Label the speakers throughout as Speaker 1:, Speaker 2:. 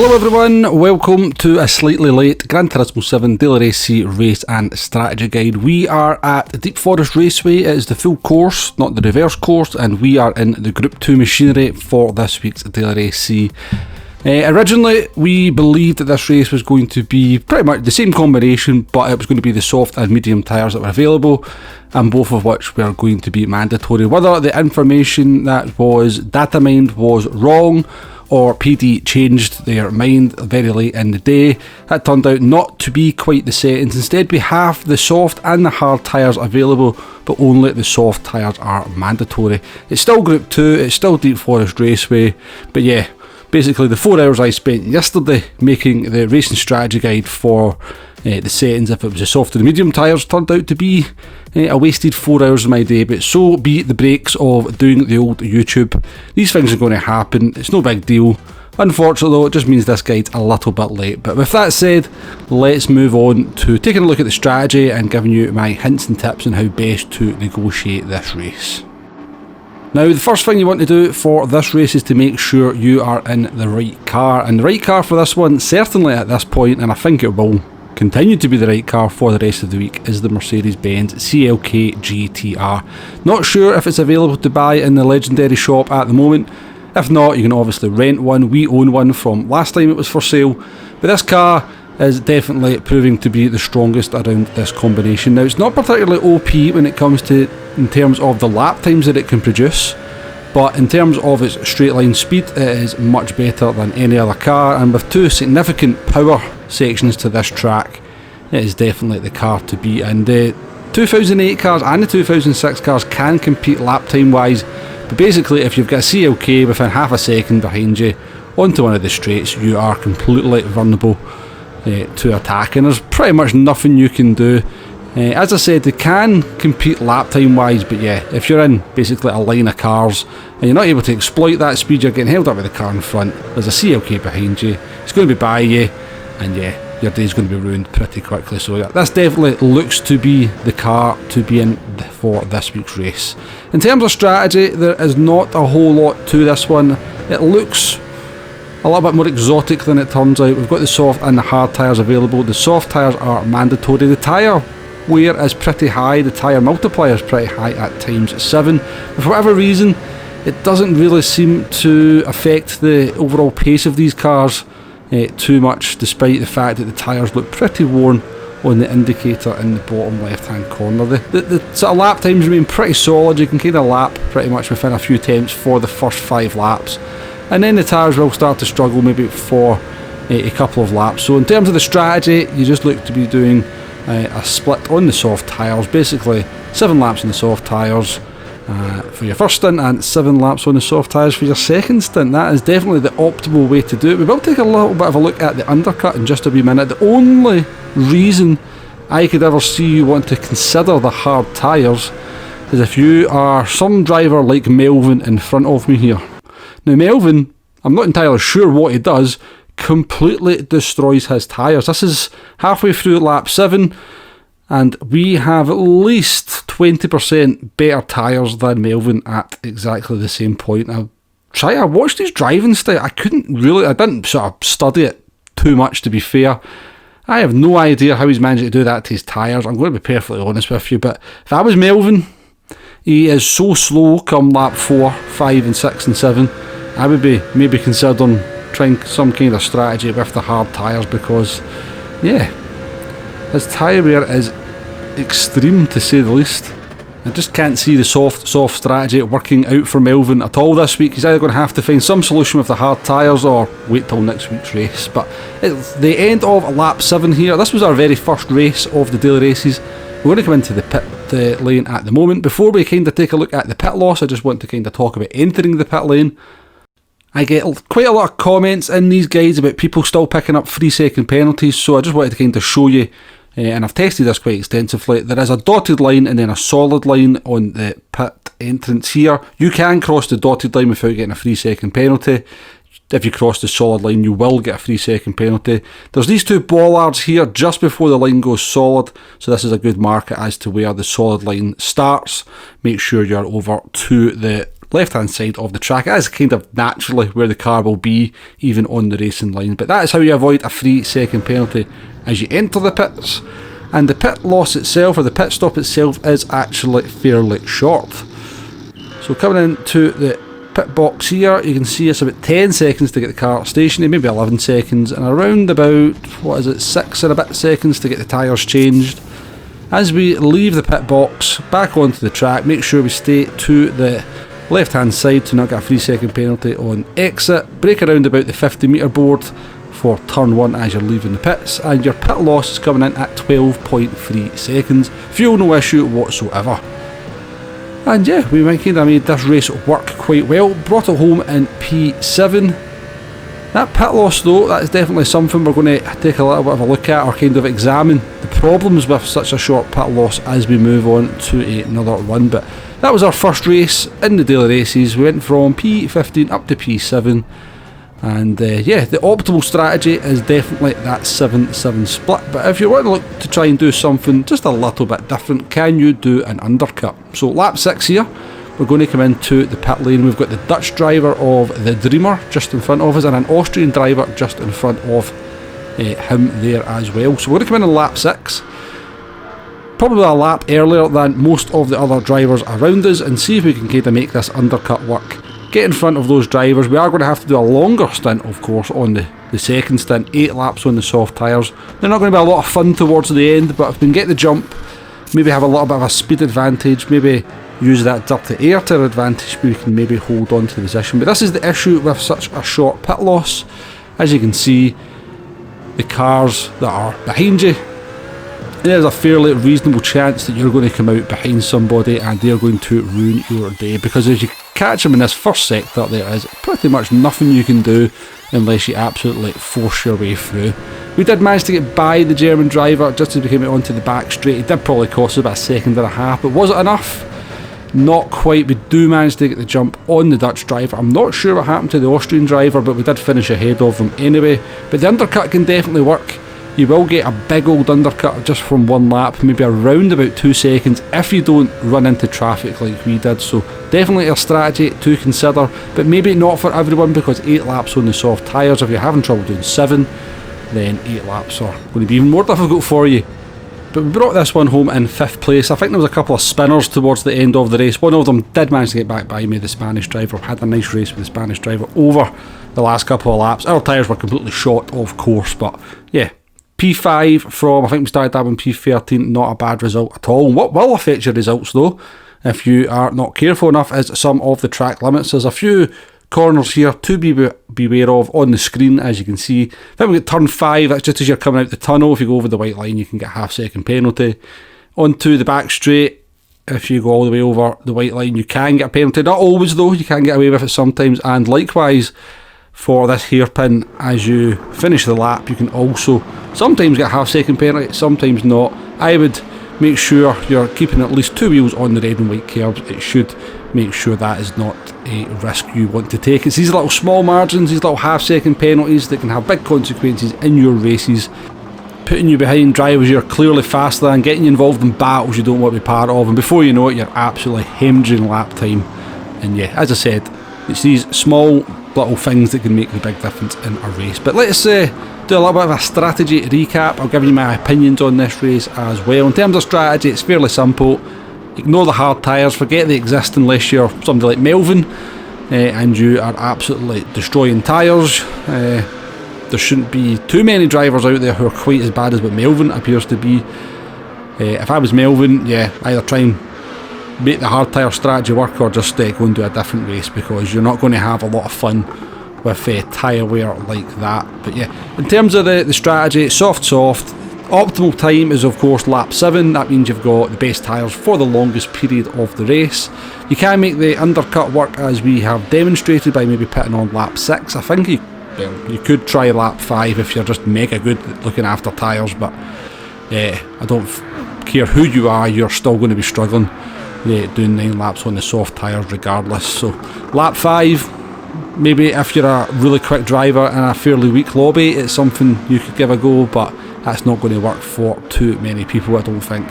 Speaker 1: Hello everyone, welcome to a slightly late Gran Turismo 7 Daily Race and Strategy Guide. We are at Deep Forest Raceway. It is the full course, not the reverse course, and we are in the Group 2 machinery for this week's Daily Race. Originally, we believed that this race was going to be pretty much the same combination, but it was going to be the soft and medium tyres that were available, and both of which were going to be mandatory. Whether the information that was data mined was wrong, or PD changed their mind very late in the day, that turned out not to be quite the settings. Instead, we have the soft and the hard tyres available, but only the soft tyres are mandatory. It's still Group 2, it's still Deep Forest Raceway, but yeah, basically the 4 hours I spent yesterday making the racing strategy guide for the settings, if it was the soft and the medium tyres, turned out to be a wasted 4 hours of my day, but so be the breaks of doing the old YouTube. These things are going to happen, it's no big deal. Unfortunately though, it just means this guide's a little bit late. But with that said, let's move on to taking a look at the strategy and giving you my hints and tips on how best to negotiate this race. Now, the first thing you want to do for this race is to make sure you are in the right car. And the right car for this one, certainly at this point, and I think it will continue to be the right car for the rest of the week, is the Mercedes-Benz CLK GTR. Not sure if it's available to buy in the Legendary shop at the moment. If not, you can obviously rent one. We own one from last time it was for sale. But this car is definitely proving to be the strongest around this combination. Now, it's not particularly OP when it comes to in terms of the lap times that it can produce, but in terms of its straight line speed, it is much better than any other car, and with two significant power sections to this track, it is definitely the car to beat. And the 2008 cars and the 2006 cars can compete lap time wise, but basically if you've got a CLK within half a second behind you onto one of the straights, you are completely vulnerable to attack, and there's pretty much nothing you can do. As I said, they can compete lap time wise, but yeah, if you're in basically a line of cars and you're not able to exploit that speed, you're getting held up with the car in front, there's a CLK behind you, it's going to be by you, and yeah, your day's going to be ruined pretty quickly. So yeah, this definitely looks to be the car to be in for this week's race. In terms of strategy, there is not a whole lot to this one. It looks a little bit more exotic than it turns out. We've got the soft and the hard tyres available. The soft tyres are mandatory. The tyre wear is pretty high, the tyre multiplier is pretty high at ×7, but for whatever reason it doesn't really seem to affect the overall pace of these cars too much, despite the fact that the tyres look pretty worn on the indicator in the bottom left hand corner. The sort of lap times remain pretty solid. You can kind of lap pretty much within a few attempts for the first 5 laps, and then the tyres will start to struggle maybe for a couple of laps. So in terms of the strategy, you just look to be doing a split on the soft tyres, basically 7 laps on the soft tyres for your first stint and 7 laps on the soft tyres for your second stint. That is definitely the optimal way to do it. We will take a little bit of a look at the undercut in just a wee minute. The only reason I could ever see you want to consider the hard tyres is if you are some driver like Melvin in front of me here. Now Melvin, I'm not entirely sure what he does, completely destroys his tyres. This is halfway through lap 7 and we have at least 20% better tyres than Melvin at exactly the same point. I watched his driving style. I didn't sort of study it too much, to be fair. I have no idea how he's managed to do that to his tyres. I'm going to be perfectly honest with you, but if I was Melvin, he is so slow come lap 4, 5 and 6 and 7. I would be maybe considering trying some kind of strategy with the hard tyres, because yeah, his tyre wear is extreme to say the least. I just can't see the soft strategy working out for Melvin at all this week. He's either going to have to find some solution with the hard tyres or wait till next week's race. But it's the end of lap 7 here. This was our very first race of the daily races. We're going to come into the pit lane at the moment. Before we kind of take a look at the pit loss, I just want to kind of talk about entering the pit lane. I get quite a lot of comments in these guides about people still picking up 3-second penalties, so I just wanted to kind of show you, and I've tested this quite extensively. There is a dotted line and then a solid line on the pit entrance here. You can cross the dotted line without getting a 3-second penalty. If you cross the solid line, you will get a 3-second penalty. There's these 2 bollards here just before the line goes solid, so this is a good marker as to where the solid line starts. Make sure you're over to the left hand side of the track. That is kind of naturally where the car will be, even on the racing line. But that is how you avoid a 3-second penalty as you enter the pits. And the pit loss itself, or the pit stop itself, is actually fairly short. So coming into the pit box here, you can see it's about 10 seconds to get the car stationary, maybe 11 seconds, and around about, 6 and a bit seconds to get the tyres changed. As we leave the pit box, back onto the track, make sure we stay to the left hand side to not get a 3-second penalty on exit. Brake around about the 50 metre board for turn 1 as you're leaving the pits, and your pit loss is coming in at 12.3 seconds. Fuel no issue whatsoever. And yeah, we kind of made this race work quite well, brought it home in P7. That pit loss though, that is definitely something we're going to take a little bit of a look at, or kind of examine the problems with such a short pit loss as we move on to another run. But that was our first race in the daily races. We went from P15 up to P7. And yeah, the optimal strategy is definitely that 7-7 split. But if you want to look to try and do something just a little bit different, can you do an undercut? So lap 6 here, we're going to come into the pit lane. We've got the Dutch driver of the Dreamer just in front of us, and an Austrian driver just in front of him there as well. So we're going to come in on lap 6, probably a lap earlier than most of the other drivers around us, and see if we can kind of make this undercut work. Get in front of those drivers. We are going to have to do a longer stint, of course, on the second stint, 8 laps on the soft tyres. They're not going to be a lot of fun towards the end, but if we can get the jump, maybe have a little bit of a speed advantage, maybe use that dirty air to our advantage, we can maybe hold on to the position. But this is the issue with such a short pit loss. As you can see, the cars that are behind you, there's a fairly reasonable chance that you're going to come out behind somebody and they're going to ruin your day, because as you catch them in this first sector, there is pretty much nothing you can do unless you absolutely force your way through. We did manage to get by the German driver just as we came out onto the back straight. It did probably cost us about 1.5 seconds, but was it enough? Not quite. We do manage to get the jump on the Dutch driver. I'm not sure what happened to the Austrian driver, but we did finish ahead of them anyway. But the undercut can definitely work. You will get a big old undercut just from one lap, maybe around about 2 seconds, if you don't run into traffic like we did. So definitely a strategy to consider, but maybe not for everyone, because 8 laps on the soft tyres, if you're having trouble doing 7, then 8 laps are going to be even more difficult for you. But we brought this one home in 5th place. I think there was a couple of spinners towards the end of the race. One of them did manage to get back by me, the Spanish driver. Had a nice race with the Spanish driver over the last couple of laps. Our tyres were completely shot, of course, but yeah. P5 from, I think we started that in P13, not a bad result at all. What will affect your results though, if you are not careful enough, is some of the track limits. There's a few corners here to beware of on the screen, as you can see. I think we get turn 5, that's just as you're coming out the tunnel. If you go over the white line, you can get a 1/2-second penalty. Onto the back straight, if you go all the way over the white line, you can get a penalty. Not always though, you can get away with it sometimes, and likewise for this hairpin, as you finish the lap, you can also sometimes get a 1/2-second penalty, sometimes not. I would make sure you're keeping at least 2 wheels on the red and white curbs. It should make sure that is not a risk you want to take. It's these little small margins, these little 1/2-second penalties that can have big consequences in your races, putting you behind drivers you're clearly faster than, getting you involved in battles you don't want to be part of, and before you know it, you're absolutely hemorrhaging lap time. And yeah, as I said, it's these small little things that can make the big difference in a race. But let's do a little bit of a strategy recap. I'll give you my opinions on this race as well. In terms of strategy, it's fairly simple. Ignore the hard tyres, forget they exist unless you're somebody like Melvin and you are absolutely destroying tyres. There shouldn't be too many drivers out there who are quite as bad as what Melvin appears to be. If I was Melvin, yeah, either try and make the hard tyre strategy work, or just go and do a different race, because you're not going to have a lot of fun with tyre wear like that. But yeah, in terms of the strategy, soft. Optimal time is of course lap 7. That means you've got the best tyres for the longest period of the race. You can make the undercut work, as we have demonstrated, by maybe putting on lap 6. I think you could try lap 5 if you're just mega good at looking after tyres, but I don't care who you are, you're still going to be struggling doing 9 laps on the soft tyres regardless. So lap 5, maybe if you're a really quick driver in a fairly weak lobby, it's something you could give a go, but that's not going to work for too many people, I don't think.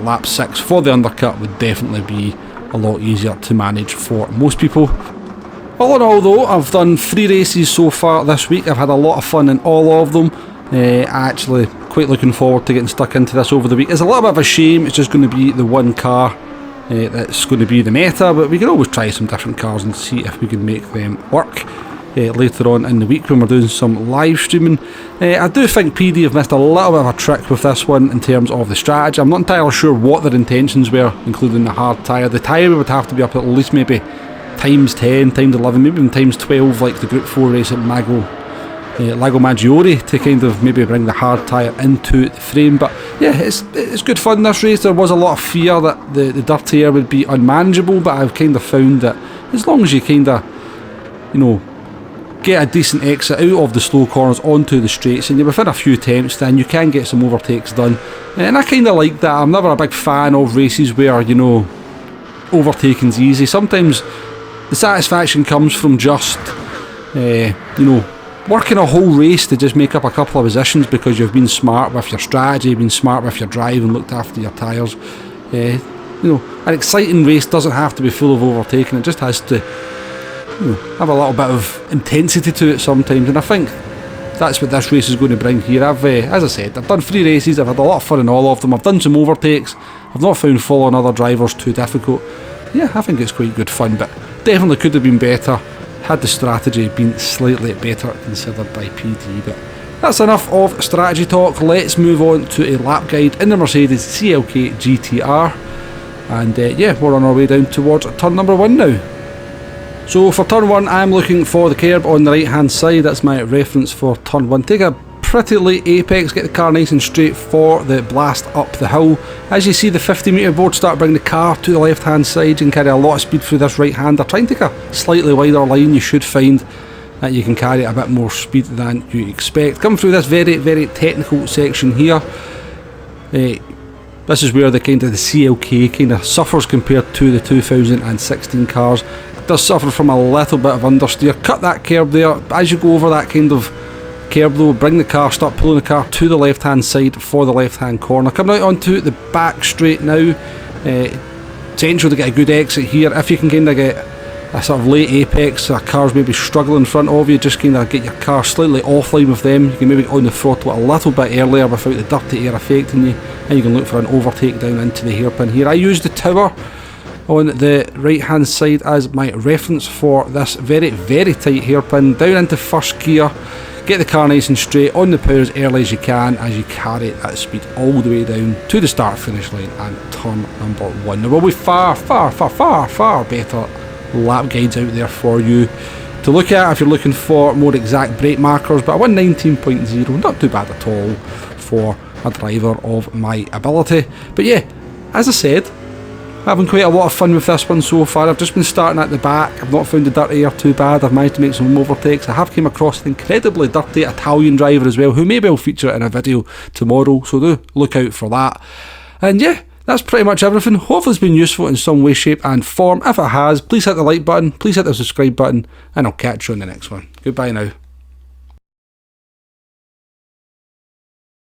Speaker 1: Lap 6 for the undercut would definitely be a lot easier to manage for most people. All in all though, I've done 3 races so far this week. I've had a lot of fun in all of them. Actually quite looking forward to getting stuck into this over the week. It's a little bit of a shame it's just going to be the one car that's going to be the meta, but we can always try some different cars and see if we can make them work later on in the week when we're doing some live streaming. I do think PD have missed a little bit of a trick with this one in terms of the strategy. I'm not entirely sure what their intentions were, including the hard tyre. The tyre would have to be up at least maybe times 10, times 11, maybe even times 12 like the Group 4 race at Lago Maggiore, to kind of maybe bring the hard tyre into the frame. But yeah, it's good fun this race. There was a lot of fear that the dirty air would be unmanageable, but I've kind of found that as long as you kind of, you know, get a decent exit out of the slow corners onto the straights and you're within a few attempts, then you can get some overtakes done. And I kind of like that. I'm never a big fan of races where, you know, overtaking's easy. Sometimes the satisfaction comes from just, you know, working a whole race to just make up a couple of positions because you've been smart with your strategy, been smart with your drive and looked after your tyres. You know, an exciting race doesn't have to be full of overtaking, it just has to, you know, have a little bit of intensity to it sometimes, and I think that's what this race is going to bring here. As I said, I've done 3 races, I've had a lot of fun in all of them, I've done some overtakes, I've not found following other drivers too difficult. Yeah, I think it's quite good fun, but definitely could have been better had the strategy been slightly better considered by PD. But that's enough of strategy talk. Let's move on to a lap guide in the Mercedes CLK GTR, and yeah, we're on our way down towards turn number 1 now. So for turn 1, I'm looking for the curb on the right hand side. That's my reference for turn 1. Take a pretty late apex, get the car nice and straight for the blast up the hill. As you see the 50 metre board start bringing the car to the left hand side, you can carry a lot of speed through this right hander. Try and take a slightly wider line, you should find that you can carry a bit more speed than you expect. Come through this very, very technical section here. This is where the CLK kind of suffers compared to the 2016 cars. It does suffer from a little bit of understeer. Cut that curb there. As you go over that kind of curb though, bring the car, start pulling the car to the left hand side for the left hand corner. Coming out onto the back straight now. Essential to get a good exit here. If you can kind of get a sort of late apex, a car's maybe struggling in front of you, just kind of get your car slightly offline with them. You can maybe get on the throttle a little bit earlier without the dirty air affecting you, and you can look for an overtake down into the hairpin here. I use the tower on the right hand side as my reference for this very, very tight hairpin. Down into first gear, get the car nice and straight on the power as early as you can as you carry that speed all the way down to the start finish line and turn number 1. There will be far, far, far, far, far better lap guides out there for you to look at if you're looking for more exact brake markers, but a 119.0, not too bad at all for a driver of my ability. But yeah, as I said, having quite a lot of fun with this one so far. I've just been starting at the back. I've not found the dirty air too bad. I've managed to make some overtakes. I have came across an incredibly dirty Italian driver as well, who maybe I'll feature in a video tomorrow, so do look out for that. And yeah, that's pretty much everything. Hopefully it's been useful in some way, shape and form. If it has, please hit the like button, please hit the subscribe button, and I'll catch you on the next one. Goodbye now.